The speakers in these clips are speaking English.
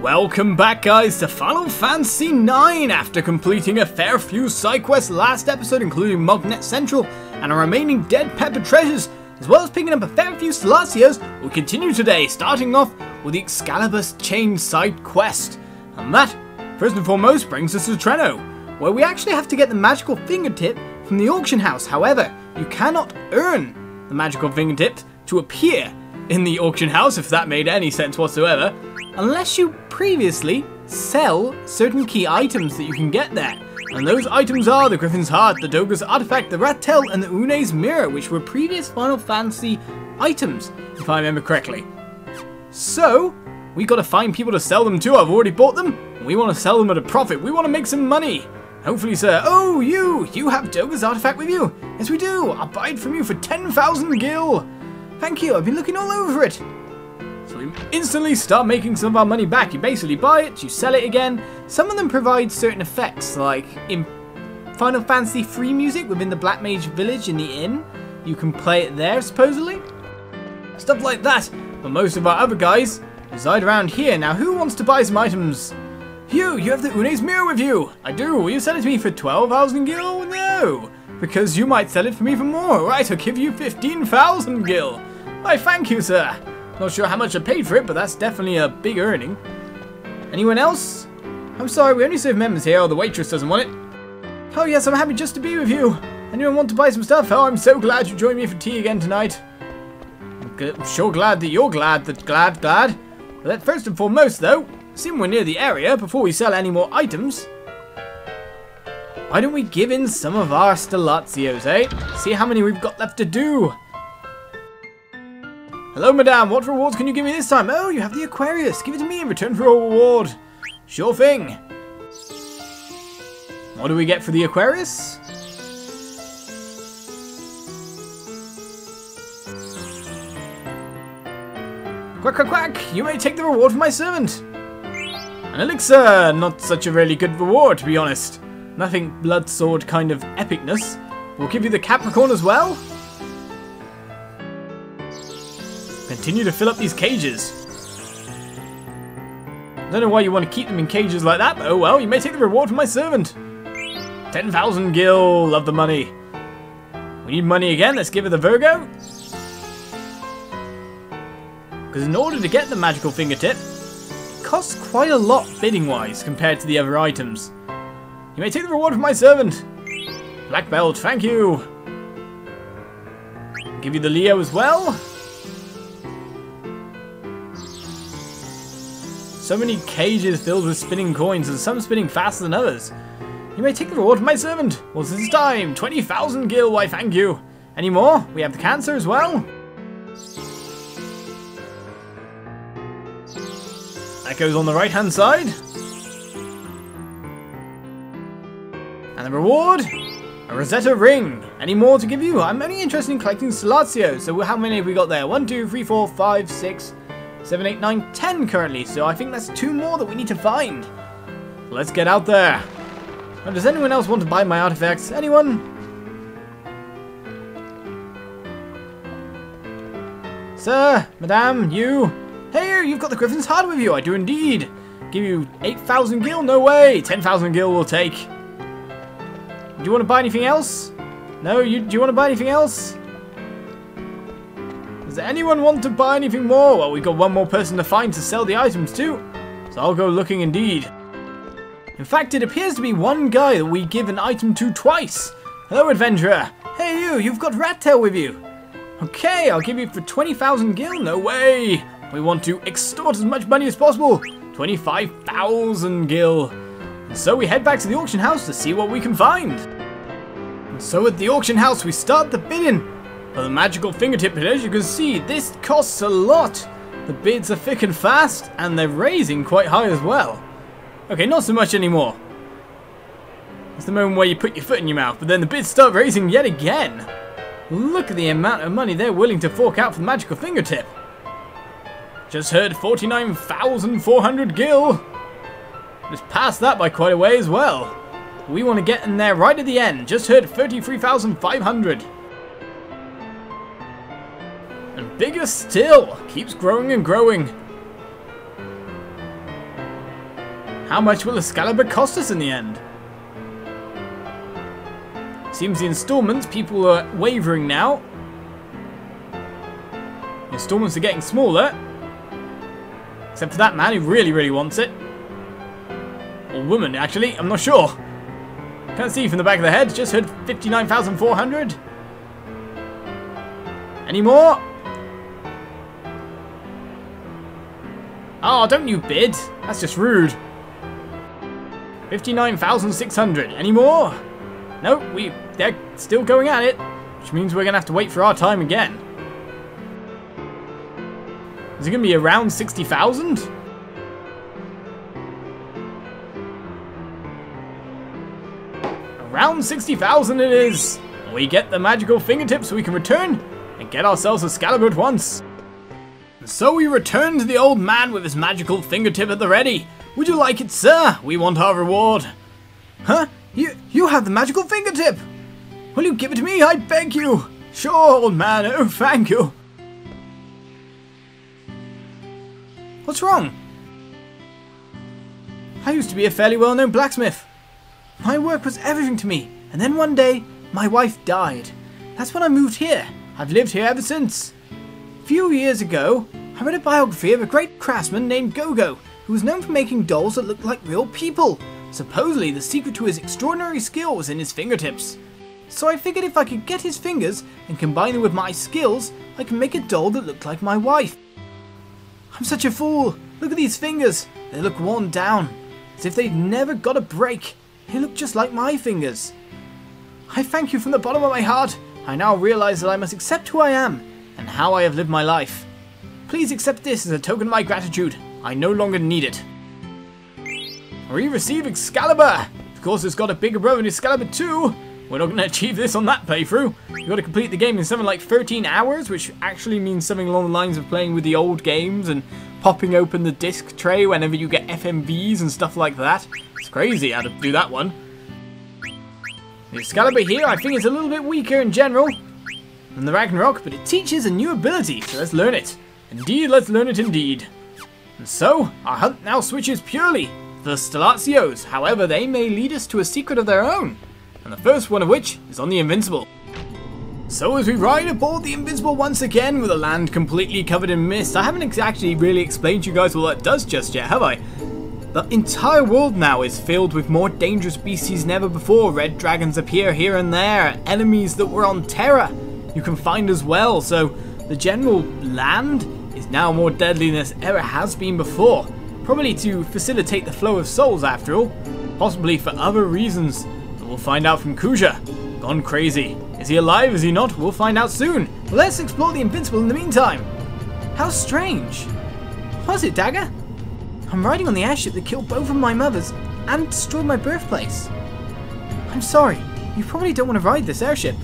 Welcome back, guys, to Final Fantasy IX. After completing a fair few side quests last episode, including Mognet Central and our remaining dead pepper treasures, as well as picking up a fair few Stellazios, we'll continue today, starting off with the Excalibur chain side quest. And that, first and foremost, brings us to Treno, where we actually have to get the Magical Fingertip from the auction house. However, you cannot earn the Magical Fingertip to appear in the auction house, if that made any sense whatsoever, unless you previously sell certain key items that you can get there. And those items are the Griffin's Heart, the Doga's Artifact, the Rat Tail, and the Une's Mirror, which were previous Final Fantasy items, if I remember correctly. So, we gotta find people to sell them to. I've already bought them. We want to sell them at a profit. We want to make some money. Hopefully, sir. Oh, you have Doga's Artifact with you? Yes, we do. I'll buy it from you for 10,000 gil. Thank you. I've been looking all over it. So we instantly start making some of our money back. You basically buy it, you sell it again. Some of them provide certain effects, like in Final Fantasy free music within the Black Mage Village in the inn. You can play it there, supposedly. Stuff like that. But most of our other guys reside around here. Now, who wants to buy some items? You have the Une's Mirror with you. I do. Will you sell it to me for 12,000 gil? No. Because you might sell it for me for more. Right, I'll give you 15,000 gil. Why, thank you, sir. Not sure how much I paid for it, but that's definitely a big earning. Anyone else? I'm sorry, we only serve members here. Oh, the waitress doesn't want it. Oh, yes, I'm happy just to be with you. Anyone want to buy some stuff? Oh, I'm so glad you joined me for tea again tonight. I'm sure glad that you're glad. But first and foremost, though, seeing we're near the area, before we sell any more items, why don't we give in some of our Stellazios, eh? See how many we've got left to do. Hello, madame. What rewards can you give me this time? Oh, you have the Aquarius. Give it to me in return for a reward. Sure thing. What do we get for the Aquarius? Quack, quack, quack. You may take the reward from my servant. An elixir. Not such a really good reward, to be honest. Nothing blood sword kind of epicness. We'll give you the Capricorn as well. Continue to fill up these cages. Don't know why you want to keep them in cages like that, but oh well, you may take the reward from my servant. 10,000 gil, love the money. We need money again, let's give it the Virgo. Because in order to get the Magical Fingertip, it costs quite a lot bidding-wise compared to the other items. You may take the reward from my servant. Black belt, thank you. I'll give you the Leo as well. So many cages filled with spinning coins, and some spinning faster than others. You may take the reward from my servant. What's this time? 20,000 gil, why thank you. Any more? We have the Cancer as well. That goes on the right hand side. And the reward? A Rosetta ring. Any more to give you? I'm only interested in collecting Stellazio. So how many have we got there? 1, 2, 3, 4, 5, 6... 7, 8, 9, 10 currently, so I think that's 2 more that we need to find. Let's get out there. Now, does anyone else want to buy my artifacts? Anyone? Sir, madame, you. Hey, you've got the Griffin's Heart with you. I do indeed. Give you 8,000 gil? No way. 10,000 gil we'll take. Do you want to buy anything else? No, do you want to buy anything else? Does anyone want to buy anything more? Well, we've got one more person to find to sell the items to, so I'll go looking indeed. In fact, it appears to be one guy that we give an item to twice. Hello, adventurer. Hey, you've got Rat Tail with you. Okay, I'll give you for 20,000 gil. No way. We want to extort as much money as possible. 25,000 gil. And so we head back to the auction house to see what we can find. And so at the auction house, we start the bidding. For the Magical Fingertip, but as you can see, this costs a lot. The bids are thick and fast, and they're raising quite high as well. Okay, not so much anymore. It's the moment where you put your foot in your mouth, but then the bids start raising yet again. Look at the amount of money they're willing to fork out for the Magical Fingertip. Just heard 49,400 gil. Just passed that by quite a way as well. We want to get in there right at the end. Just heard 33,500. And bigger still, keeps growing and growing. How much will Excalibur cost us in the end? Seems the installments, people are wavering now. The installments are getting smaller. Except for that man who really, really wants it. Or woman, actually, I'm not sure. Can't see from the back of the head, just heard 59,400. Any more? Oh, don't you bid. That's just rude. 59,600. Any more? Nope, they're still going at it. Which means we're going to have to wait for our time again. Is it going to be around 60,000? Around 60,000 it is. We get the magical fingertip so we can return and get ourselves Excalibur at once. So we return to the old man with his magical fingertip at the ready. Would you like it, sir? We want our reward. Huh? You have the magical fingertip. Will you give it to me? I beg you. Sure, old man. Oh, thank you. What's wrong? I used to be a fairly well-known blacksmith. My work was everything to me, and then one day, my wife died. That's when I moved here. I've lived here ever since. A few years ago, I read a biography of a great craftsman named Gogo, who was known for making dolls that looked like real people. Supposedly, the secret to his extraordinary skill was in his fingertips. So I figured if I could get his fingers and combine them with my skills, I could make a doll that looked like my wife. I'm such a fool. Look at these fingers. They look worn down, as if they'd never got a break. They look just like my fingers. I thank you from the bottom of my heart. I now realize that I must accept who I am and how I have lived my life. Please accept this as a token of my gratitude. I no longer need it. We receive Excalibur. Of course, it's got a bigger brother in Excalibur 2. We're not going to achieve this on that playthrough. You've got to complete the game in something like 13 hours, which actually means something along the lines of playing with the old games and popping open the disc tray whenever you get FMVs and stuff like that. It's crazy how to do that one. The Excalibur here, I think, is a little bit weaker in general than the Ragnarok, but it teaches a new ability, so let's learn it. Indeed, let's learn it indeed. And so, our hunt now switches purely for the Stellazios. However, they may lead us to a secret of their own, and the first one of which is on the Invincible. So as we ride aboard the Invincible once again with the land completely covered in mist, I haven't exactly really explained to you guys what that does just yet, have I? The entire world now is filled with more dangerous beasties than ever before. Red dragons appear here and there, enemies that were on Terra you can find as well, so the general land is now more deadly than it ever has been before. Probably to facilitate the flow of souls after all, possibly for other reasons that we'll find out from Kuja. Gone crazy. Is he alive? Is he not? We'll find out soon. Well, let's explore the Invincible in the meantime. How strange. What was it, Dagger? I'm riding on the airship that killed both of my mothers and destroyed my birthplace. I'm sorry, you probably don't want to ride this airship.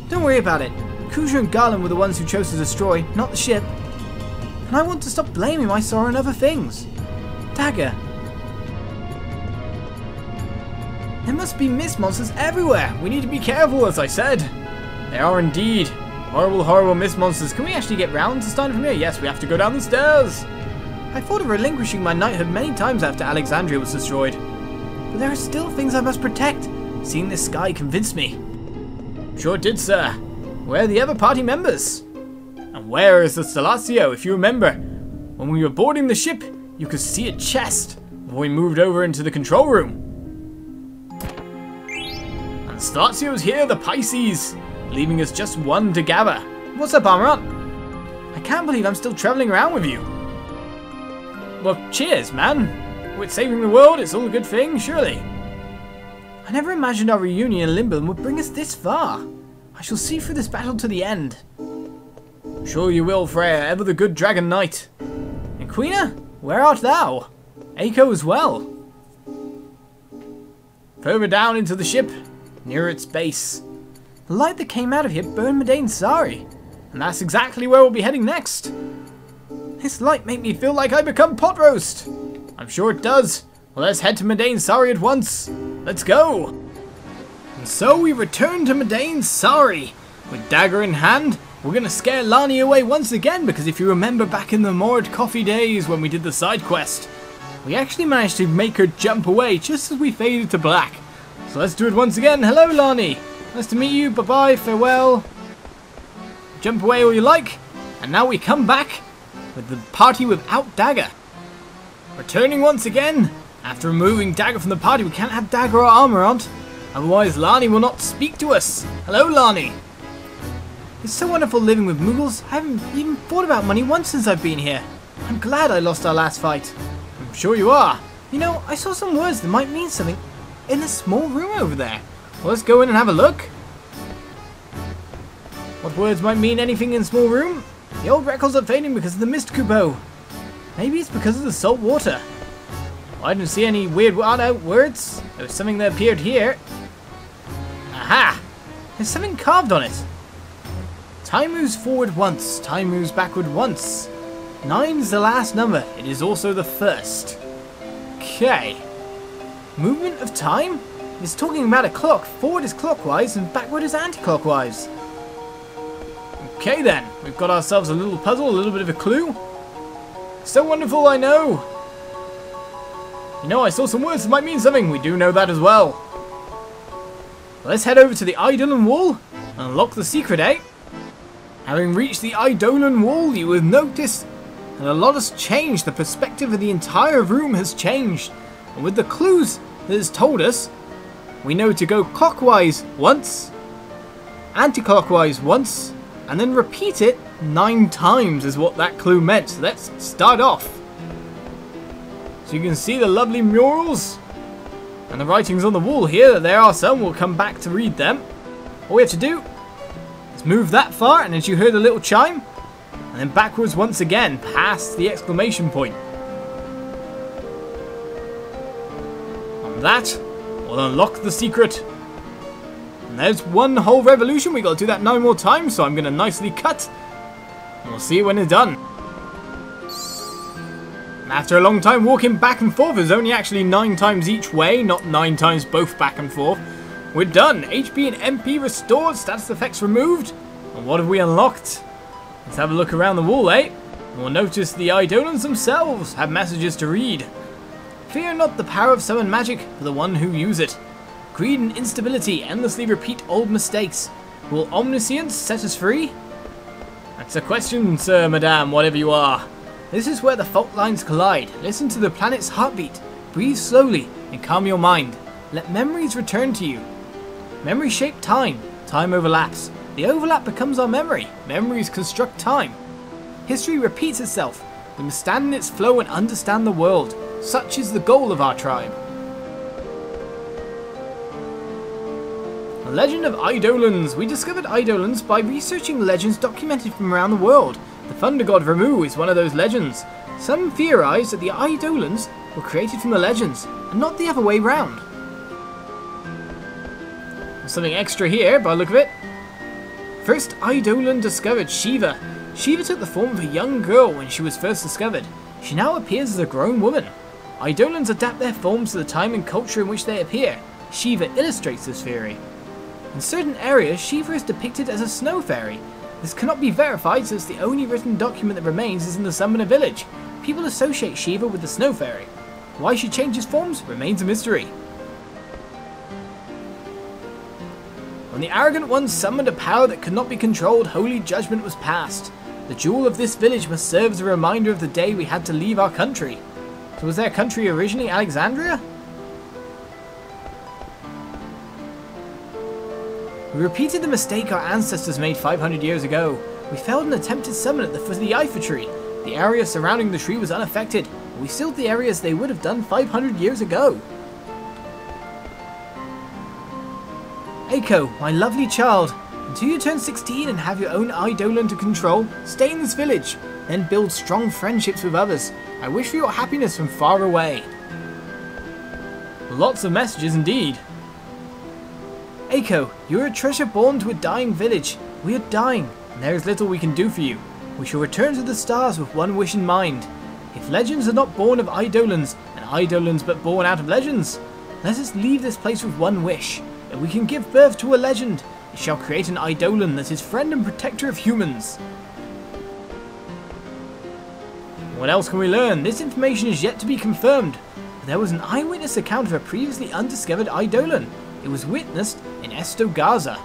Don't worry about it. Kuja and Garland were the ones who chose to destroy, not the ship. And I want to stop blaming my sorrow on other things. Dagger. There must be mist monsters everywhere. We need to be careful, as I said. There are indeed. Horrible, horrible mist monsters. Can we actually get round to starting from here? Yes, we have to go down the stairs. I thought of relinquishing my knighthood many times after Alexandria was destroyed. But there are still things I must protect. Seeing this sky convinced me. Sure did, sir. Where are the other party members? And where is the Stellazio? If you remember, when we were boarding the ship, you could see a chest before we moved over into the control room. And Stellazio's here, the Pisces, leaving us just one to gather. What's up, Armorant? I can't believe I'm still traveling around with you. Well, cheers, man. With saving the world, it's all a good thing, surely. I never imagined our reunion in Limbo would bring us this far. I shall see through this battle to the end. Sure you will, Freya, ever the good dragon knight. And Queena, where art thou? Aiko as well. Further down into the ship, near its base. The light that came out of here burned Madain Sari. And that's exactly where we'll be heading next. This light made me feel like I become pot roast. I'm sure it does. Well, let's head to Madain Sari at once. Let's go. And so we return to Madain Sari. With dagger in hand, we're going to scare Lani away once again, because if you remember back in the Moored Coffee days when we did the side quest, We actually managed to make her jump away just as we faded to black. So let's do it once again. Hello, Lani. Nice to meet you. Bye-bye. Farewell. Jump away all you like. And now we come back with the party without Dagger. Returning once again. After removing Dagger from the party, we can't have Dagger or armor on. Otherwise, Lani will not speak to us. Hello, Lani. It's so wonderful living with Muggles. I haven't even thought about money once since I've been here. I'm glad I lost our last fight. I'm sure you are. You know, I saw some words that might mean something in the small room over there. Well, let's go in and have a look. What words might mean anything in small room? The old records are fading because of the mist kubo. Maybe it's because of the salt water. Well, I didn't see any weird words. There was something that appeared here. Aha! There's something carved on it. Time moves forward once, time moves backward once. 9 is the last number, it is also the first. Okay. Movement of time? It's talking about a clock. Forward is clockwise and backward is anti-clockwise. Okay then, we've got ourselves a little puzzle, a little bit of a clue. So wonderful, I know. You know, I saw some words that might mean something. We do know that as well. Let's head over to the Eidolon wall and unlock the secret, eh? Having reached the Eidolon wall, you will notice that a lot has changed. The perspective of the entire room has changed. And with the clues that it's told us, we know to go clockwise once, anti-clockwise once, and then repeat it 9 times is what that clue meant. So let's start off. So you can see the lovely murals and the writings on the wall here. There are some. We'll come back to read them. All we have to do is move that far, and as you heard the little chime, and then backwards once again past the exclamation point. And that will unlock the secret. And there's one whole revolution. We got to do that 9 more times, so I'm going to nicely cut. And we'll see it when it's done. And after a long time walking back and forth, there's only actually 9 times each way, not 9 times both back and forth. We're done. HP and MP restored, status effects removed. And what have we unlocked? Let's have a look around the wall, eh? And we'll notice the Eidolons themselves have messages to read. Fear not the power of summon magic for the one who use it. Greed and instability endlessly repeat old mistakes. Will omniscience set us free? That's a question, sir, madame, whatever you are. This is where the fault lines collide. Listen to the planet's heartbeat. Breathe slowly and calm your mind. Let memories return to you. Memories shape time. Time overlaps. The overlap becomes our memory. Memories construct time. History repeats itself. We must stand in its flow and understand the world. Such is the goal of our tribe. A legend of Eidolons. We discovered Eidolons by researching legends documented from around the world. The thunder god Ramu is one of those legends. Some theorize that the Eidolons were created from the legends, and not the other way round. There's something extra here by the look of it. First Eidolon discovered Shiva. Shiva took the form of a young girl when she was first discovered. She now appears as a grown woman. Eidolons adapt their forms to the time and culture in which they appear. Shiva illustrates this theory. In certain areas, Shiva is depicted as a snow fairy. This cannot be verified since the only written document that remains is in the Summoner village. People associate Shiva with the snow fairy. Why she changes forms remains a mystery. When the arrogant ones summoned a power that could not be controlled, holy judgment was passed. The jewel of this village must serve as a reminder of the day we had to leave our country. So was their country originally Alexandria? We repeated the mistake our ancestors made 500 years ago. We failed an attempted summon at the foot of the Eiffel tree. The area surrounding the tree was unaffected. We sealed the area as they would have done 500 years ago. Eiko, my lovely child, until you turn 16 and have your own Eidolon to control, stay in this village, then build strong friendships with others. I wish for your happiness from far away. Lots of messages indeed. Eiko, you are a treasure born to a dying village. We are dying, and there is little we can do for you. We shall return to the stars with one wish in mind. If legends are not born of Eidolons, and Eidolons but born out of legends, let us leave this place with one wish. If we can give birth to a legend, it shall create an Eidolon that is friend and protector of humans. What else can we learn? This information is yet to be confirmed. But there was an eyewitness account of a previously undiscovered Eidolon. It was witnessed in Gaza.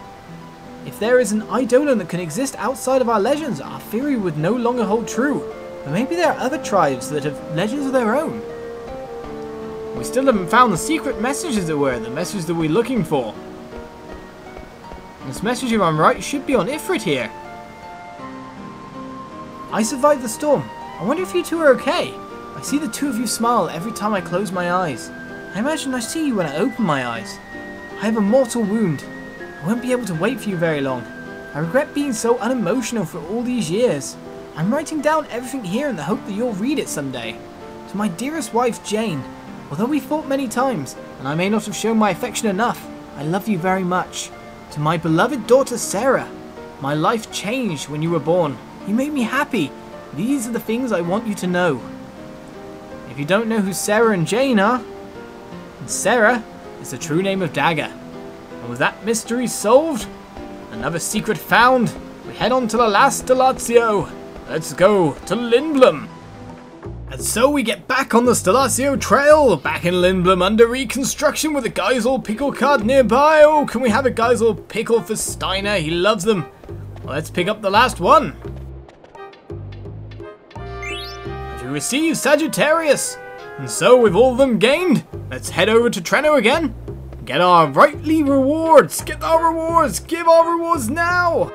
If there is an Eidolon that can exist outside of our legends, our theory would no longer hold true. But maybe there are other tribes that have legends of their own. We still haven't found the secret message, as it were, the message that we're looking for. This message, if I'm right, should be on Ifrit here. I survived the storm. I wonder if you two are okay. I see the two of you smile every time I close my eyes. I imagine I see you when I open my eyes. I have a mortal wound. I won't be able to wait for you very long. I regret being so unemotional for all these years. I'm writing down everything here in the hope that you'll read it someday. To my dearest wife, Jane, although we fought many times, and I may not have shown my affection enough, I love you very much. To my beloved daughter, Sarah, my life changed when you were born. You made me happy. These are the things I want you to know. If you don't know who Sarah and Jane are, then Sarah is the true name of Dagger. And with that mystery solved, another secret found, we head on to the last Stellazio. Let's go to Lindblom. And so we get back on the Stellazio trail, back in Lindblom under reconstruction with a Geisel pickle card nearby. Oh, can we have a Geisel pickle for Steiner? He loves them. Well, let's pick up the last one. We receive Sagittarius. And so with all of them gained, let's head over to Treno again. Get our rightly rewards. Get our rewards. Give our rewards now.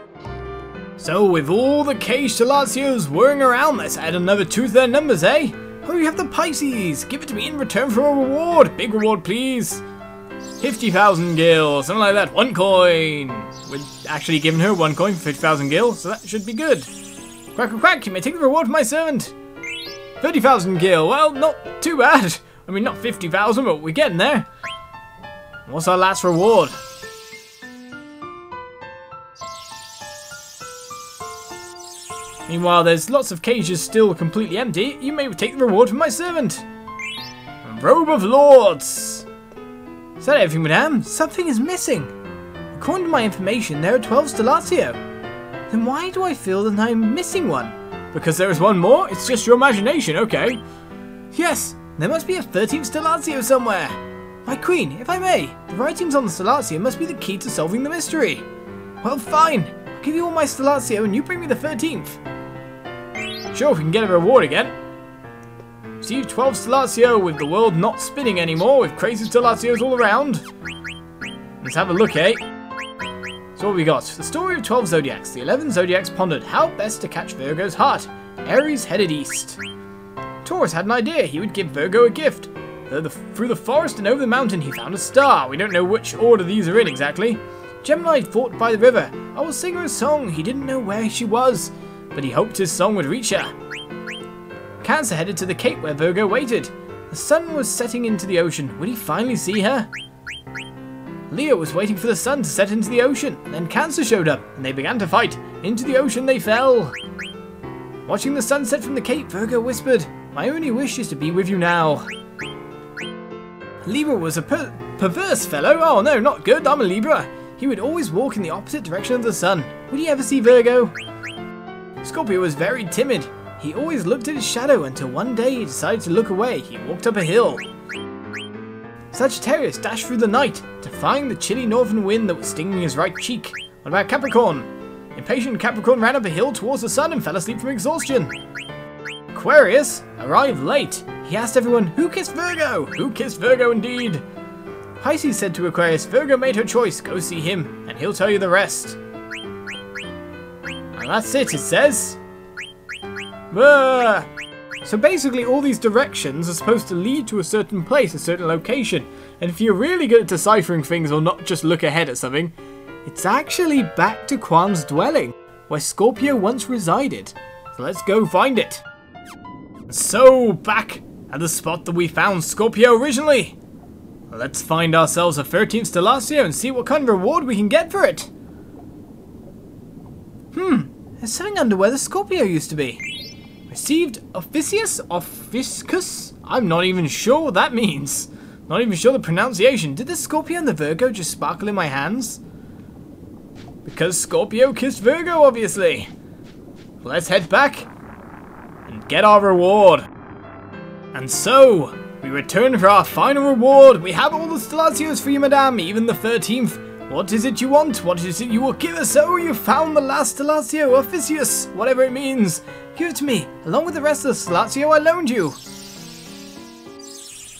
So with all the cage Stellazios whirring around, let's add another 2 to their numbers, eh? Oh, you have the Pisces. Give it to me in return for a reward. Big reward, please. 50,000 gil, something like that. 1 coin. We're actually giving her 1 coin for 50,000 gil, so that should be good. Quack, quack, quack. You may take the reward for my servant. 30,000 gil. Well, not too bad. I mean, not 50,000, but we're getting there. What's our last reward? Meanwhile, there's lots of cages still completely empty. You may take the reward from my servant. Robe of Lords. Is that everything, madame? Something is missing. According to my information, there are 12 Stellazio. Then why do I feel that I'm missing one? Because there is one more? It's just your imagination, okay. Yes, there must be a 13th Stellazio somewhere. My queen, if I may, the writings on the Stellazio must be the key to solving the mystery. Well, fine. I'll give you all my Stellazio and you bring me the 13th. Sure, we can get a reward again. Receive 12 Stellazio with the world not spinning anymore, with crazy Stellazios all around. Let's have a look, eh? So what we got? The story of 12 zodiacs. The 11 zodiacs pondered how best to catch Virgo's heart. Aries headed east. Taurus had an idea. He would give Virgo a gift. Through the forest and over the mountain, he found a star. We don't know which order these are in exactly. Gemini fought by the river. I will sing her a song. He didn't know where she was, but he hoped his song would reach her. Cancer headed to the cape where Virgo waited. The sun was setting into the ocean. Would he finally see her? Leo was waiting for the sun to set into the ocean. Then Cancer showed up, and they began to fight. Into the ocean they fell. Watching the sunset from the cape, Virgo whispered, "My only wish is to be with you now." Libra was a perverse fellow. Oh no, not good. I'm a Libra. He would always walk in the opposite direction of the sun. Would he ever see Virgo? Scorpio was very timid. He always looked at his shadow until one day he decided to look away. He walked up a hill. Sagittarius dashed through the night, defying the chilly northern wind that was stinging his right cheek. What about Capricorn? Impatient Capricorn ran up a hill towards the sun and fell asleep from exhaustion. Aquarius arrived late. He asked everyone, "Who kissed Virgo?" Who kissed Virgo indeed? Pisces said to Aquarius, "Virgo made her choice. Go see him, and he'll tell you the rest." And that's it says. So basically all these directions are supposed to lead to a certain place, a certain location. And if you're really good at deciphering things or not just look ahead at something, it's actually back to Quan's dwelling, where Scorpio once resided. So let's go find it. So back at the spot that we found Scorpio originally. Let's find ourselves a 13th Stellazio and see what kind of reward we can get for it. There's something under where the Scorpio used to be. Received Officus? I'm not even sure what that means. Not even sure the pronunciation. Did the Scorpio and the Virgo just sparkle in my hands? Because Scorpio kissed Virgo, obviously. Let's head back and get our reward. And so, we return for our final reward. We have all the Stellazios for you, madame, even the 13th. What is it you want? What is it you will give us? Oh, you found the last Stellazio, Officius, whatever it means. Give it to me, along with the rest of the Stellazio I loaned you.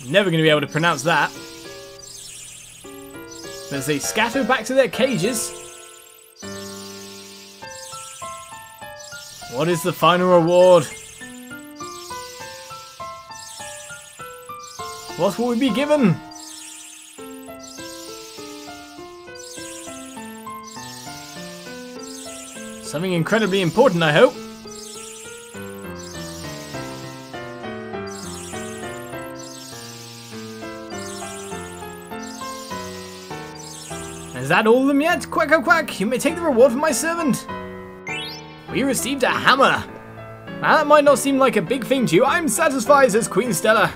Never going to be able to pronounce that. As they scatter back to their cages. What is the final reward? What will we be given? Something incredibly important, I hope. Is that all of them yet? Quack, quack, quack! You may take the reward from my servant. We received a hammer. Now that might not seem like a big thing to you, I'm satisfied, says Queen Stella.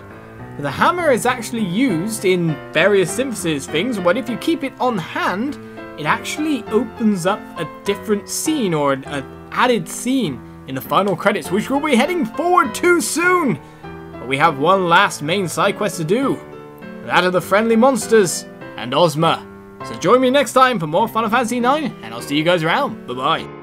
The hammer is actually used in various synthesis things, but if you keep it on hand, it actually opens up a different scene or an added scene in the final credits, which we'll be heading forward to soon. But we have one last main side quest to do, that of the friendly monsters and Ozma. So join me next time for more Final Fantasy IX, and I'll see you guys around. Bye bye.